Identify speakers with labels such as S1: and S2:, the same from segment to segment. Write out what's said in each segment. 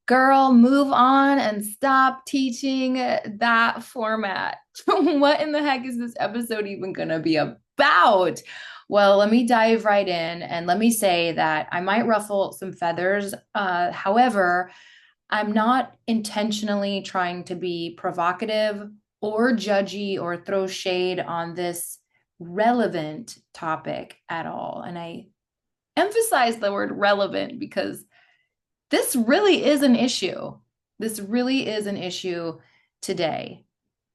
S1: Girl, move on and stop teaching that format. What in the heck is this episode even going to be about? Well, let me dive right in and let me say that I might ruffle some feathers. However, I'm not intentionally trying to be provocative or judgy or throw shade on this relevant topic at all. And I emphasize the word relevant because this really is an issue. This really is an issue today.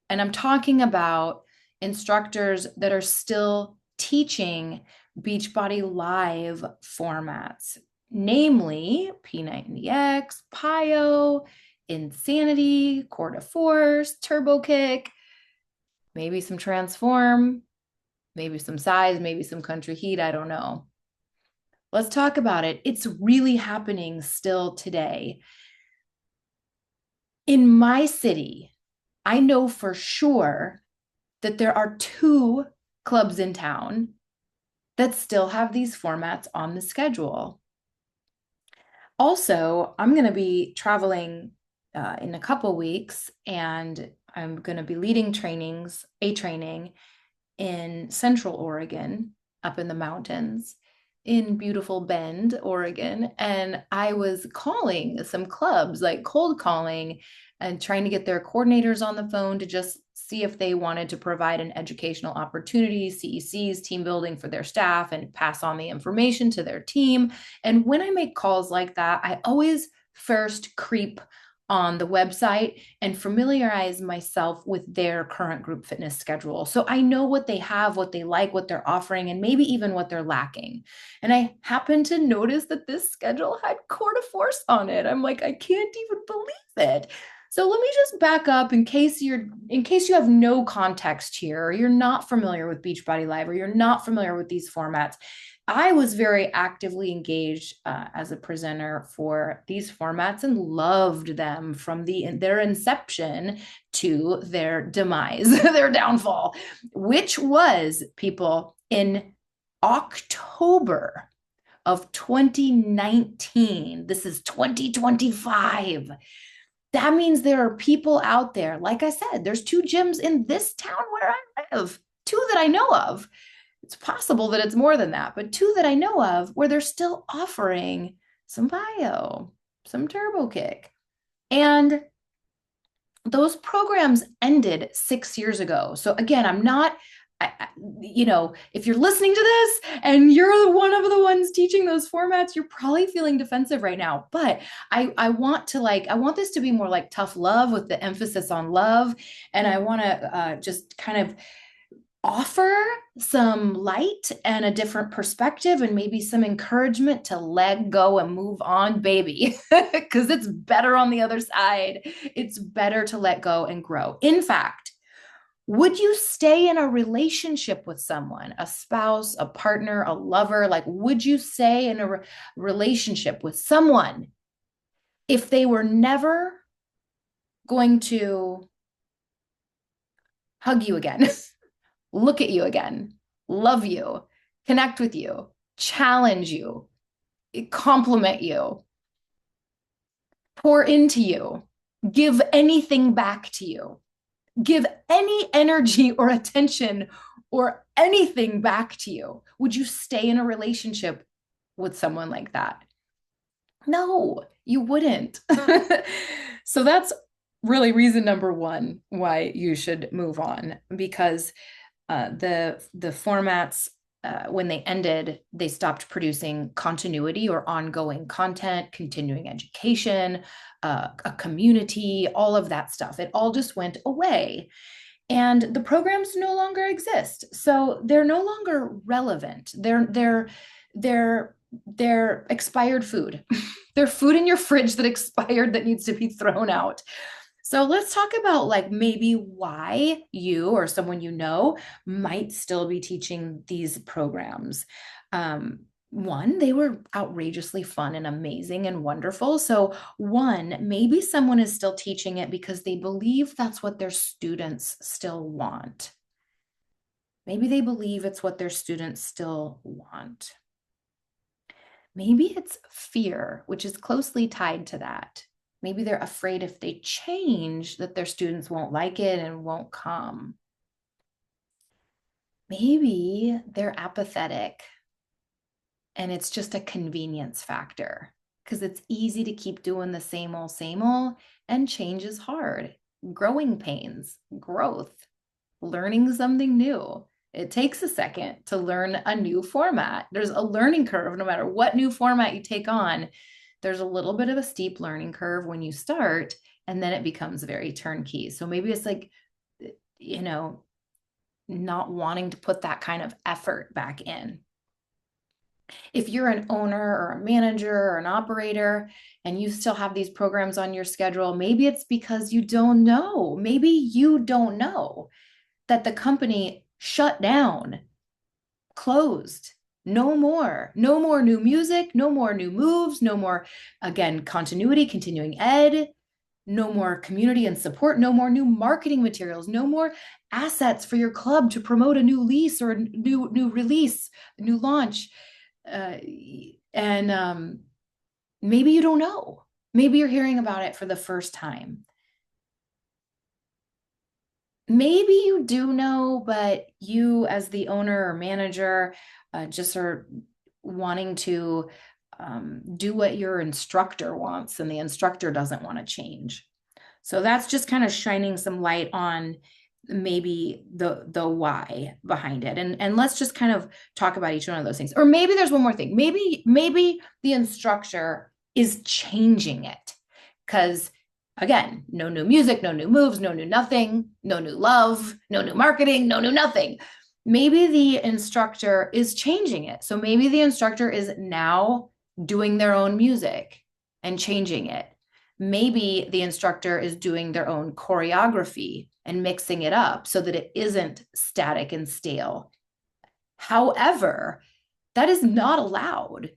S1: And I'm talking about instructors that are still teaching Beachbody Live formats, namely P90X, PIO, Insanity, Core to Force, Turbo Kick, maybe some Transform, maybe some Size, maybe some Country Heat. I don't know. Let's talk about it. It's really happening still today. In my city, I know for sure that there are two clubs in town that still have these formats on the schedule. Also, I'm going to be traveling in a couple weeks, and I'm going to be leading a training in Central Oregon, up in the mountains, in beautiful Bend, Oregon. And I was calling some clubs, like cold calling, and trying to get their coordinators on the phone to just see if they wanted to provide an educational opportunity, CECs, team building for their staff, and pass on the information to their team. And when I make calls like that, I always first creep on the website and familiarize myself with their current group fitness schedule. So I know what they have, what they like, what they're offering, and maybe even what they're lacking. And I happened to notice that this schedule had Core to Force on it. I'm like, I can't even believe it. So let me just back up in case you have no context here, or you're not familiar with Beachbody Live, or you're not familiar with these formats. I was very actively engaged as a presenter for these formats and loved them from their inception to their demise, their downfall, which was, people, in October of 2019. This is 2025. That means there are people out there. Like I said, there's two gyms in this town where I live, two that I know of. It's possible that it's more than that, but two that I know of where they're still offering some bio, some turbo kick. And those programs ended 6 years ago. So again, I'm not, if you're listening to this and you're one of the ones teaching those formats, you're probably feeling defensive right now. But I want this to be more like tough love with the emphasis on love. And I want to just kind of offer some light and a different perspective and maybe some encouragement to let go and move on, baby, because it's better on the other side. It's better to let go and grow. In fact, would you stay in a relationship with someone, a spouse, a partner, a lover? Like, would you stay in a relationship with someone if they were never going to hug you again? Look at you again, love you, connect with you, challenge you, compliment you, pour into you, give anything back to you, give any energy or attention or anything back to you? Would you stay in a relationship with someone like that? No, you wouldn't. So that's really reason number one why you should move on, because the formats, when they ended, they stopped producing continuity or ongoing content, continuing education, a community, all of that stuff. It all just went away. And the programs no longer exist. So they're no longer relevant. They're expired food. They're food in your fridge that expired that needs to be thrown out. So let's talk about like maybe why you or someone you know might still be teaching these programs. One, they were outrageously fun and amazing and wonderful. So one, maybe someone is still teaching it because they believe that's what their students still want. Maybe they believe it's what their students still want. Maybe it's fear, which is closely tied to that. Maybe they're afraid if they change that their students won't like it and won't come. Maybe they're apathetic and it's just a convenience factor because it's easy to keep doing the same old, and change is hard. Growing pains, growth, learning something new. It takes a second to learn a new format. There's a learning curve no matter what new format you take on. There's a little bit of a steep learning curve when you start, and then it becomes very turnkey. So maybe it's like, you know, not wanting to put that kind of effort back in. If you're an owner or a manager or an operator and you still have these programs on your schedule, maybe it's because you don't know. Maybe you don't know that the company shut down, closed. No more. No more new music, no more new moves, no more, again, continuity, continuing ed, no more community and support, no more new marketing materials, no more assets for your club to promote a new lease or a new release, new launch. And maybe you don't know. Maybe you're hearing about it for the first time. Maybe you do know, but you, as the owner or manager, just are wanting to do what your instructor wants, and the instructor doesn't want to change. So that's just kind of shining some light on maybe the why behind it. And let's just kind of talk about each one of those things. Or maybe there's one more thing. Maybe the instructor is changing it because, again, no new music, no new moves, no new nothing, no new love, no new marketing, no new nothing. Maybe the instructor is changing it. So maybe the instructor is now doing their own music and changing it. Maybe the instructor is doing their own choreography and mixing it up so that it isn't static and stale. However, that is not allowed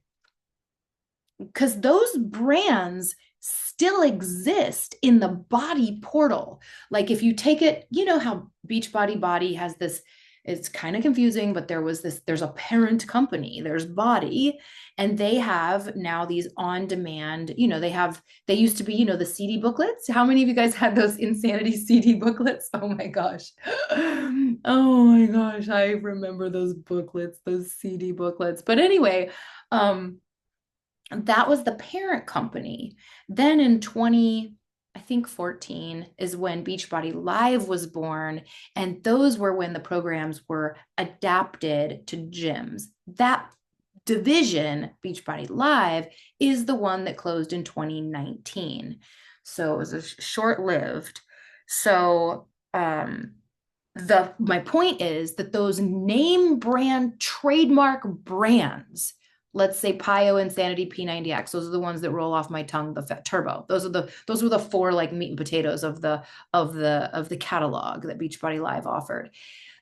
S1: because those brands still exist in the body portal. Like if you take it, you know how Beachbody Body has this, it's kind of confusing, but there's a parent company, there's Body, and they have now these on demand, they used to be, the CD booklets. How many of you guys had those Insanity CD booklets? Oh my gosh. Oh my gosh. I remember those booklets, those CD booklets. But anyway, that was the parent company. Then in 14 is when Beachbody Live was born. And those were when the programs were adapted to gyms. That division, Beachbody Live, is the one that closed in 2019. So it was a short-lived. So my point is that those name brand trademark brands, let's say Pio, Insanity, P90X, those are the ones that roll off my tongue, the Turbo. Those were the four like meat and potatoes of the catalog that Beachbody Live offered.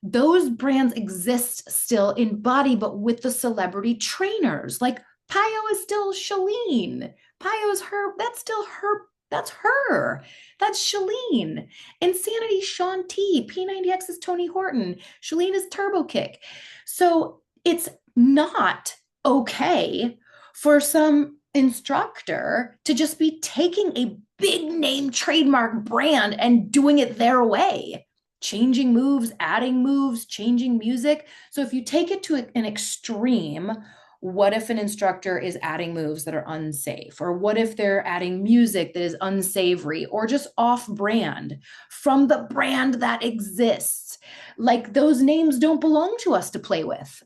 S1: Those brands exist still in Body, but with the celebrity trainers. Like Pio is still Shalene. Pio's her, that's still her. That's her. That's Shalene. Insanity, Shaun T. P90X is Tony Horton. Shalene is Turbo Kick. So it's not okay for some instructor to just be taking a big name trademark brand and doing it their way, changing moves, adding moves, changing music. So if you take it to an extreme, what if an instructor is adding moves that are unsafe? Or what if they're adding music that is unsavory or just off brand from the brand that exists? Like those names don't belong to us to play with.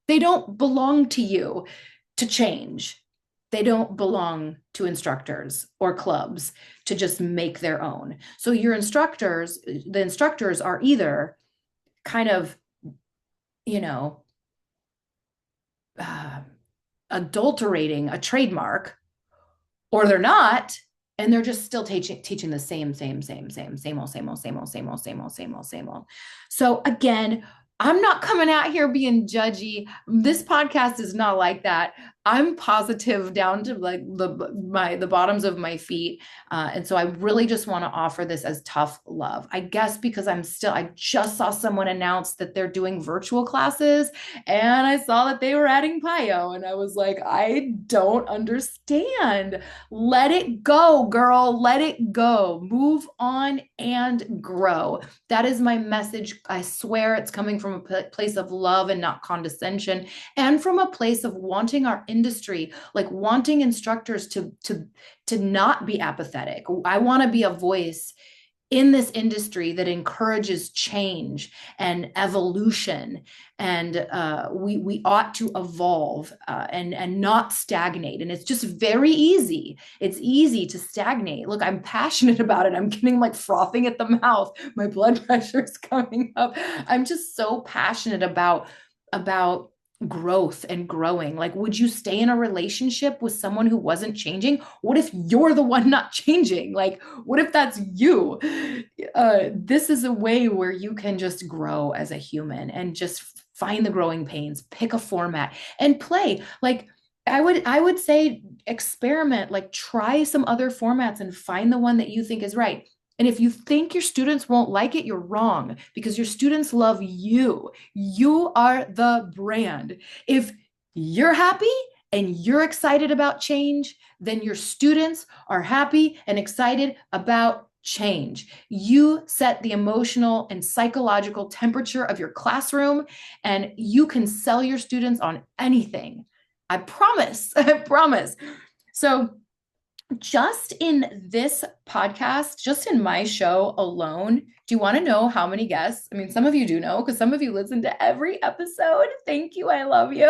S1: They don't belong to you to change. They don't belong to instructors or clubs to just make their own. So the instructors are either kind of, adulterating a trademark, or they're not, and they're just still teaching the same old. So again, I'm not coming out here being judgy. This podcast is not like that. I'm positive down to like the bottoms of my feet, and so I really just want to offer this as tough love. I guess because I just saw someone announce that they're doing virtual classes, and I saw that they were adding Pio, and I was like, I don't understand. Let it go, girl. Let it go. Move on and grow. That is my message. I swear it's coming from a place of love and not condescension, and from a place of wanting our industry, like wanting instructors to not be apathetic. I want to be a voice in this industry that encourages change and evolution, and we ought to evolve, and not stagnate. And it's just very easy. It's easy to stagnate. Look, I'm passionate about it. I'm getting like frothing at the mouth. My blood pressure is coming up. I'm just so passionate about growth and growing. Like, would you stay in a relationship with someone who wasn't changing? What if you're the one not changing? Like, what if that's you? This is a way where you can just grow as a human and just find the growing pains, pick a format and play. Like, I would say experiment, like try some other formats and find the one that you think is right. And if you think your students won't like it, you're wrong, because your students love you. You are the brand. If you're happy and you're excited about change, then your students are happy and excited about change. You set the emotional and psychological temperature of your classroom, and you can sell your students on anything. I promise. I promise. So, just in this podcast, just in my show alone, do you want to know how many guests? I mean, some of you do know because some of you listen to every episode. Thank you. I love you.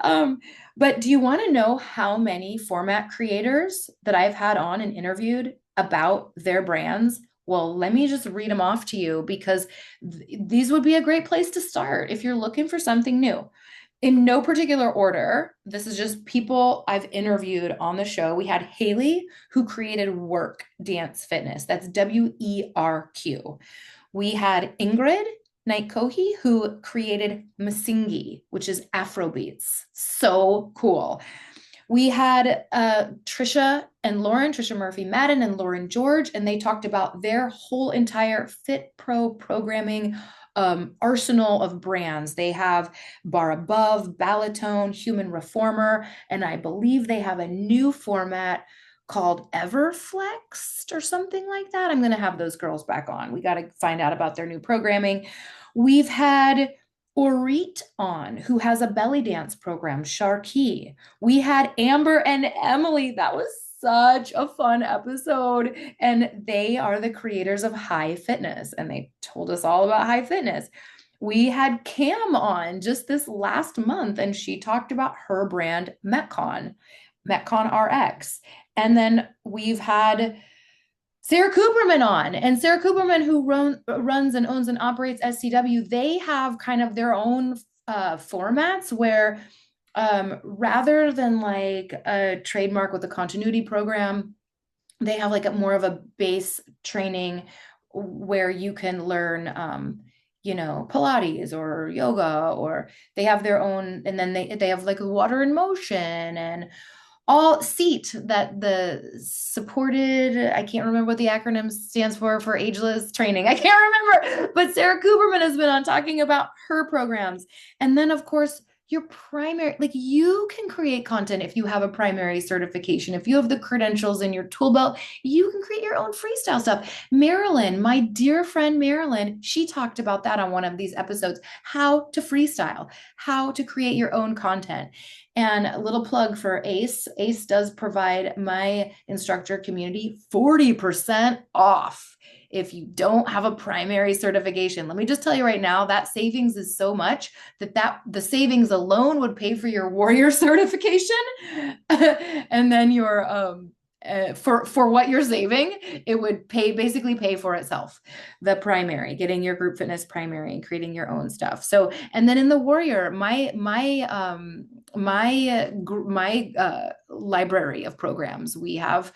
S1: Um, but do you want to know how many format creators that I've had on and interviewed about their brands? Well, let me just read them off to you, because these would be a great place to start if you're looking for something new. In no particular order, this is just people I've interviewed on the show. We had Haley, who created Work Dance Fitness. That's WERQ. We had Ingrid Naikohi, who created Masingi, which is Afrobeats. So cool. We had Trisha Murphy Madden and Lauren George, and they talked about their whole entire Fit Pro programming arsenal of brands. They have Bar Above, Ballotone, Human Reformer, and I believe they have a new format called Everflexed or something like that. I'm going to have those girls back on. We got to find out about their new programming. We've had Orit on, who has a belly dance program, Sharkey. We had Amber and Emily. That was such a fun episode. And they are the creators of High Fitness, and they told us all about High Fitness. We had Cam on just this last month, and she talked about her brand, Metcon RX. And then we've had Sarah Cooperman on, and Sarah Cooperman, who runs and owns and operates SCW, they have kind of their own formats where, rather than like a trademark with a continuity program, they have like more of a base training where you can learn, Pilates or yoga, or they have their own, and then they have like water in motion and all seat, that the supported, I can't remember what the acronym stands for ageless training. I can't remember, but Sarah Cooperman has been on talking about her programs. And then of course, your primary, like you can create content if you have a primary certification. If you have the credentials in your tool belt, you can create your own freestyle stuff. Marilyn, my dear friend Marilyn, she talked about that on one of these episodes, how to freestyle, how to create your own content. And a little plug for Ace. Ace does provide my instructor community 40% off if you don't have a primary certification. Let me just tell you right now, that savings is so much that the savings alone would pay for your warrior certification. And then your for what you're saving, it would basically pay for itself. The primary, getting your group fitness primary and creating your own stuff. So, and then in the warrior, my library of programs, we have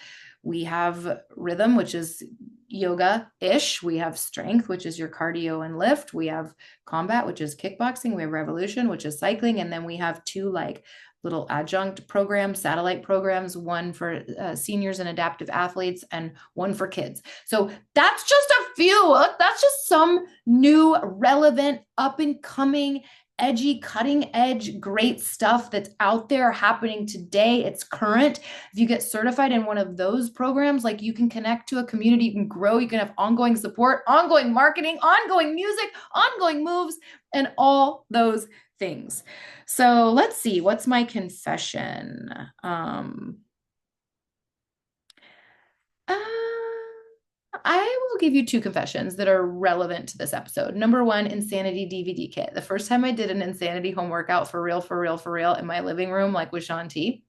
S1: Rhythm, which is yoga-ish. We have strength, which is your cardio and lift. We have combat, which is kickboxing. We have revolution, which is cycling. And then we have two like little adjunct programs, satellite programs, one for seniors and adaptive athletes and one for kids. So that's just a few. That's just some new, relevant, up and coming, edgy, cutting edge, great stuff that's out there happening today. It's current. If you get certified in one of those programs, like you can connect to a community, you can grow, you can have ongoing support, ongoing marketing, ongoing music, ongoing moves, and all those things. So let's see, what's my confession? I will give you two confessions that are relevant to this episode. Number one, insanity DVD kit. The first time I did an insanity home workout for real, for real, for real in my living room, like with Sean T,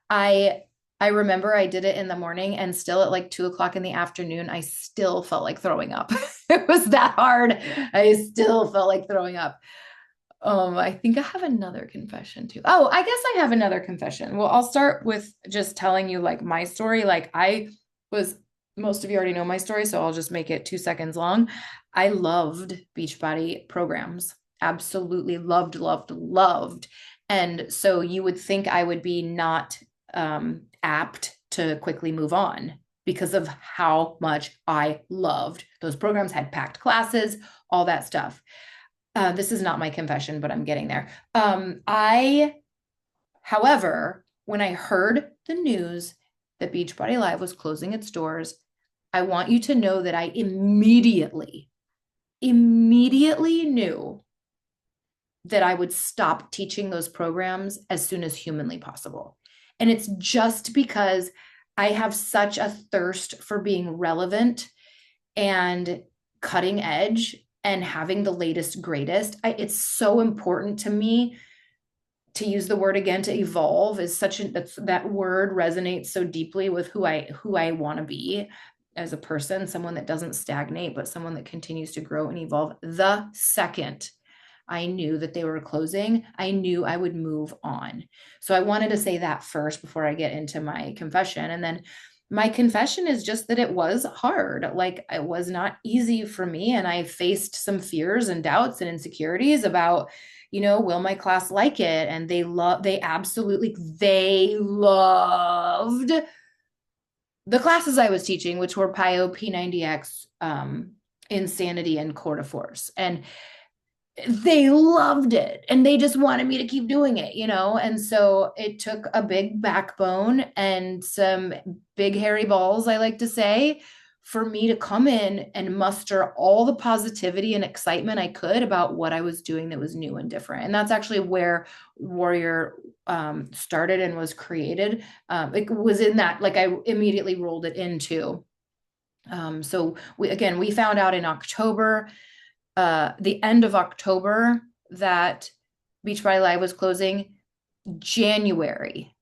S1: I remember I did it in the morning and still at like 2 o'clock in the afternoon, I still felt like throwing up. It was that hard. I still felt like throwing up. I think I have another confession too. Oh, I guess I have another confession. Well, I'll start with just telling you like my story. Like I was, most of you already know my story, so I'll just make it 2 seconds long. I loved Beachbody programs. Absolutely loved, loved, loved. And so you would think I would be not apt to quickly move on because of how much I loved those programs, had packed classes, all that stuff. This is not my confession, but I'm getting there. However, when I heard the news that Beachbody Live was closing its doors, I want you to know that I immediately knew that I would stop teaching those programs as soon as humanly possible. And it's just because I have such a thirst for being relevant and cutting edge and having the latest, greatest. It's so important to me to use the word again, to evolve is that word resonates so deeply with who I want to be as a person, someone that doesn't stagnate, but someone that continues to grow and evolve. The second I knew that they were closing, I knew I would move on. So I wanted to say that first before I get into my confession. And then my confession is just that it was hard. Like it was not easy for me. And I faced some fears and doubts and insecurities about, will my class like it? And they loved the classes I was teaching, which were PIO, P90X, Insanity, and Core to Force. And they loved it and they just wanted me to keep doing it, And so it took a big backbone and some big hairy balls, I like to say, for me to come in and muster all the positivity and excitement I could about what I was doing that was new and different. And that's actually where Warrior started and was created. It was in that, like I immediately rolled it into. So we found out in October, the end of October, that Beachbody Live was closing. January,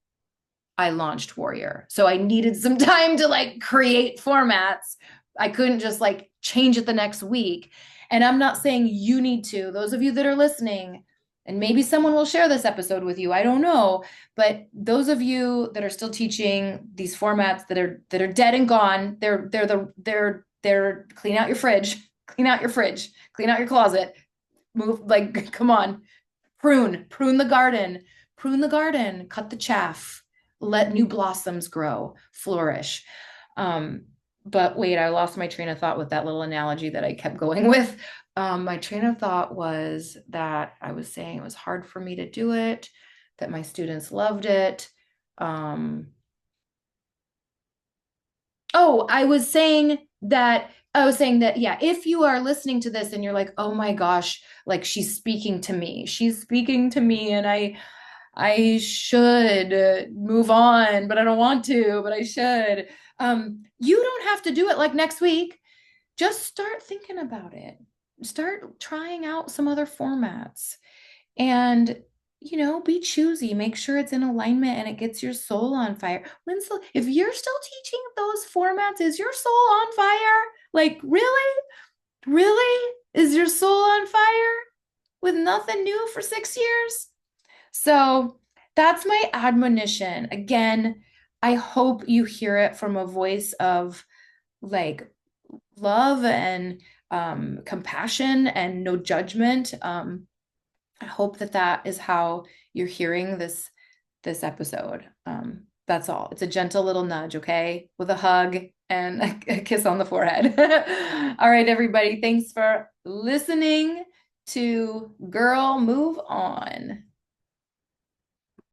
S1: I launched Warrior. So I needed some time to like create formats. I couldn't just like change it the next week. And I'm not saying you need to. Those of you that are listening, and maybe someone will share this episode with you, I don't know. But those of you that are still teaching these formats that are dead and gone, they're clean out your fridge, clean out your closet, move, like, come on, prune the garden, cut the chaff, let new blossoms grow, flourish. But wait, I lost my train of thought with that little analogy that I kept going with. My train of thought was that I was saying it was hard for me to do it, that my students loved it. I was saying that, yeah, if you are listening to this and you're like, oh my gosh, like she's speaking to me, and I should move on, but I don't want to, but I should. You don't have to do it like next week. Just start thinking about it. Start trying out some other formats and, be choosy, make sure it's in alignment and it gets your soul on fire. If you're still teaching those formats, is your soul on fire? Like, really? Is your soul on fire with nothing new for 6 years? So that's my admonition. Again, I hope you hear it from a voice of like love and compassion and no judgment. I hope that that is how you're hearing this episode. That's all. It's a gentle little nudge, okay? With a hug and a kiss on the forehead. All right, everybody. Thanks for listening to Girl Move On.